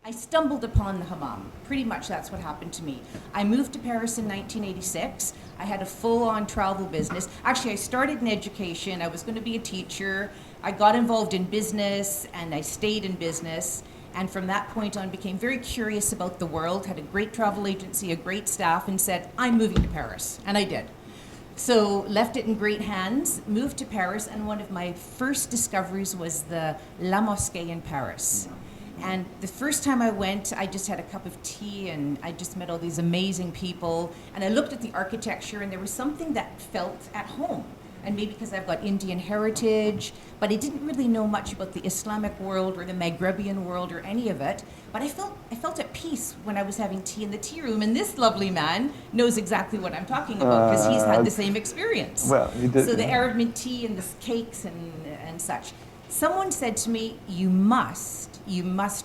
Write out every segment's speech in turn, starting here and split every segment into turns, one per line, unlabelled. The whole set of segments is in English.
I stumbled upon the hammam. Pretty much that's what happened to me. I moved to Paris in 1986. I had a full-on travel business. Actually, I started in education. I was going to be a teacher. I got involved in business, and I stayed in business. And from that point on, became very curious about the world, had a great travel agency, a great staff, and said, I'm moving to Paris. And I did. So left it in great hands, moved to Paris, and one of my first discoveries was the La Mosquée in Paris. And the first time I went, I just had a cup of tea and I just met all these amazing people. And I looked at the architecture and there was something that felt at home. And maybe because I've got Indian heritage, but I didn't really know much about the Islamic world or the Maghrebian world or any of it. But I felt at peace when I was having tea in the tea room. And this lovely man knows exactly what I'm talking about because he's had the same experience.
Well, he did.
So the Arab mint tea and the cakes and such. Someone said to me, you must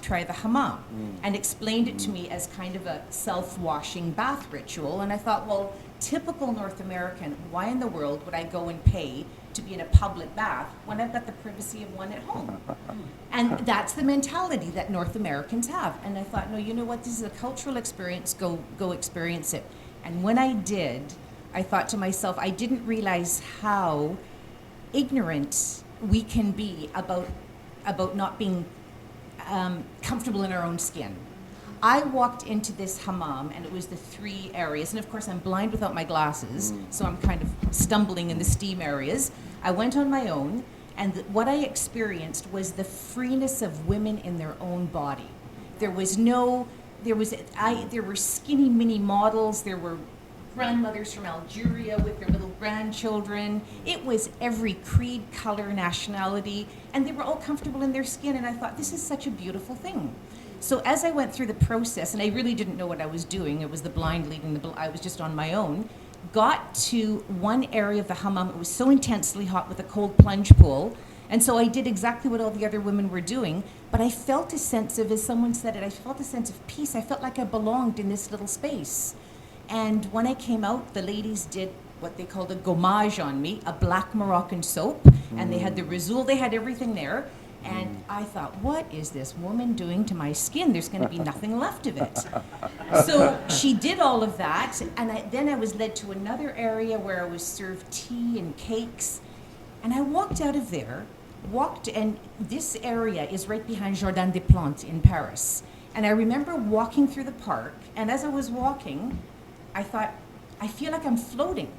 try the hammam, and explained it to me as kind of a self-washing bath ritual. And I thought, well, typical North American, why in the world would I go and pay to be in a public bath when I've got the privacy of one at home? And that's the mentality that North Americans have. And I thought, no, you know what, this is a cultural experience, go experience it. And when I did, I thought to myself, I didn't realize how ignorant we can be about not being comfortable in our own skin. I walked into this hammam and it was the three areas, and of course I'm blind without my glasses, so I'm kind of stumbling in the steam areas. I went on my own, and what I experienced was the freeness of women in their own body. There were skinny mini models, there were grandmothers from Algeria with their little grandchildren. It was every creed, color, nationality, and they were all comfortable in their skin, and I thought, this is such a beautiful thing. So as I went through the process, and I really didn't know what I was doing, it was the blind leading the I was just on my own, got to one area of the hammam. It was so intensely hot with a cold plunge pool, and so I did exactly what all the other women were doing, but I felt a sense of, as someone said it, I felt a sense of peace. I felt like I belonged in this little space. And when I came out, the ladies did what they called a gommage on me, a black Moroccan soap, and they had the Razoul, they had everything there. And I thought, what is this woman doing to my skin? There's going to be nothing left of it. So she did all of that, and then I was led to another area where I was served tea and cakes. And I walked out of there, and this area is right behind Jardin des Plantes in Paris. And I remember walking through the park, and as I was walking, I thought, I feel like I'm floating.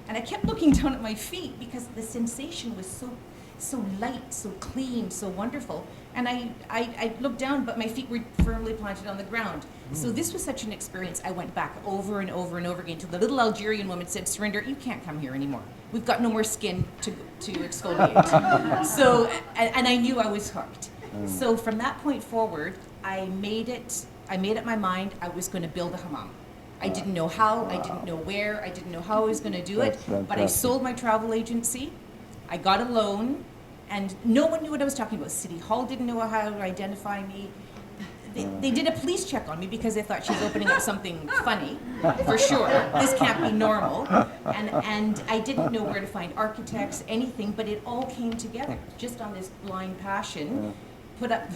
And I kept looking down at my feet because the sensation was so light, so clean, so wonderful. And I looked down, but my feet were firmly planted on the ground. So this was such an experience. I went back over and over and over again till the little Algerian woman said, Surinder, you can't come here anymore. We've got no more skin to exfoliate. So, and I knew I was hooked. So from that point forward, I made it my mind I was going to build a hammam. I didn't know how, I didn't know where, I didn't know how I was going to do it, but I sold my travel agency, I got a loan, and no one knew what I was talking about. City Hall didn't know how to identify me. They did a police check on me because they thought she was opening up something funny, for sure. This can't be normal. And I didn't know where to find architects, anything, but it all came together just on this blind passion. Put up,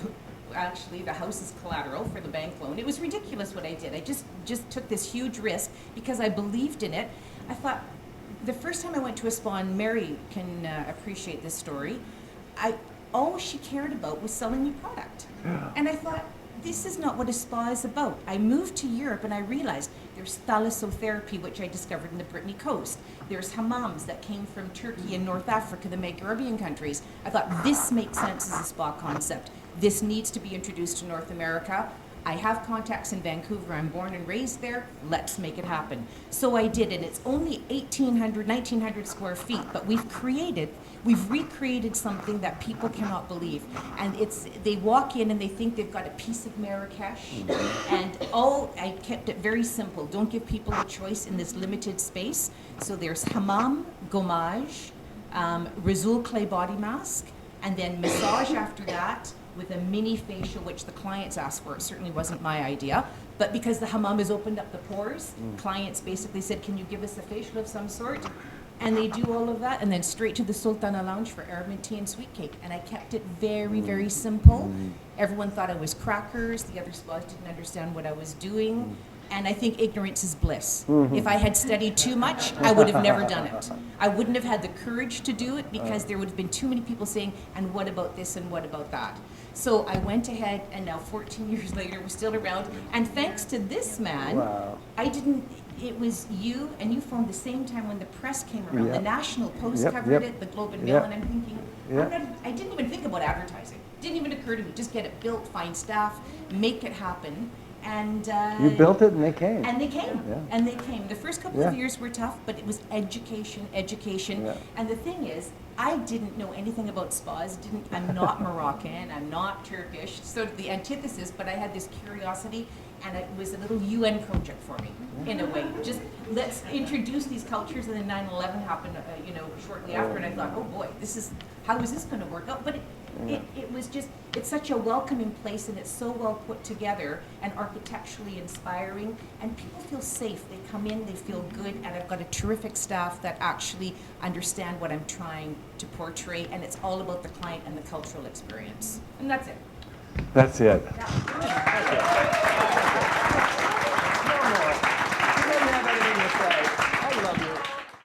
actually, the house is collateral for the bank loan. It was ridiculous what I did. I just took this huge risk because I believed in it. I thought, the first time I went to a spa, and Mary can appreciate this story, all she cared about was selling me product. And I thought, this is not what a spa is about. I moved to Europe and I realized there's thalassotherapy, which I discovered in the Brittany coast. There's hammams that came from Turkey and North Africa, the Maghrebian countries. I thought, this makes sense as a spa concept. This needs to be introduced to North America. I have contacts in Vancouver. I'm born and raised there. Let's make it happen. So I did, and it's only 1,800, 1,900 square feet, but we've recreated something that people cannot believe. And they walk in and they think they've got a piece of Marrakesh. And I kept it very simple. Don't give people a choice in this limited space. So there's hammam, gommage, Razoul clay body mask, and then massage after that, with a mini facial, which the clients asked for. It certainly wasn't my idea. But because the hammam has opened up the pores, clients basically said, can you give us a facial of some sort? And they do all of that, and then straight to the Sultana Lounge for Arab tea and sweet cake. And I kept it very, very simple. Everyone thought I was crackers. The other spas didn't understand what I was doing. And I think ignorance is bliss. If I had studied too much, I would have never done it. I wouldn't have had the courage to do it because there would have been too many people saying, and what about this and what about that? So I went ahead, and now 14 years later, we're still around. And thanks to this man, it was you, and you phoned the same time when the press came around. The National Post covered it, the Globe and Mail, and I'm thinking, I didn't even think about advertising. Didn't even occur to me. Just get it built, find staff, make it happen. And
you built it, and they came.
And they came. And they came. The first couple of years were tough, but it was education. And the thing is, I didn't know anything about spas. I'm not Moroccan. I'm not Turkish. So the antithesis, but I had this curiosity, and it was a little UN project for me, in a way. Just let's introduce these cultures, and then 9/11 happened, shortly after, and I thought, oh boy, how is this going to work out? But it was just, it's such a welcoming place, and it's so well put together and architecturally inspiring, and people feel safe. They come in, they feel good, and I've got a terrific staff that actually understand what I'm trying to portray, and it's all about the client and the cultural experience. And that's it.
That's it.
Yeah.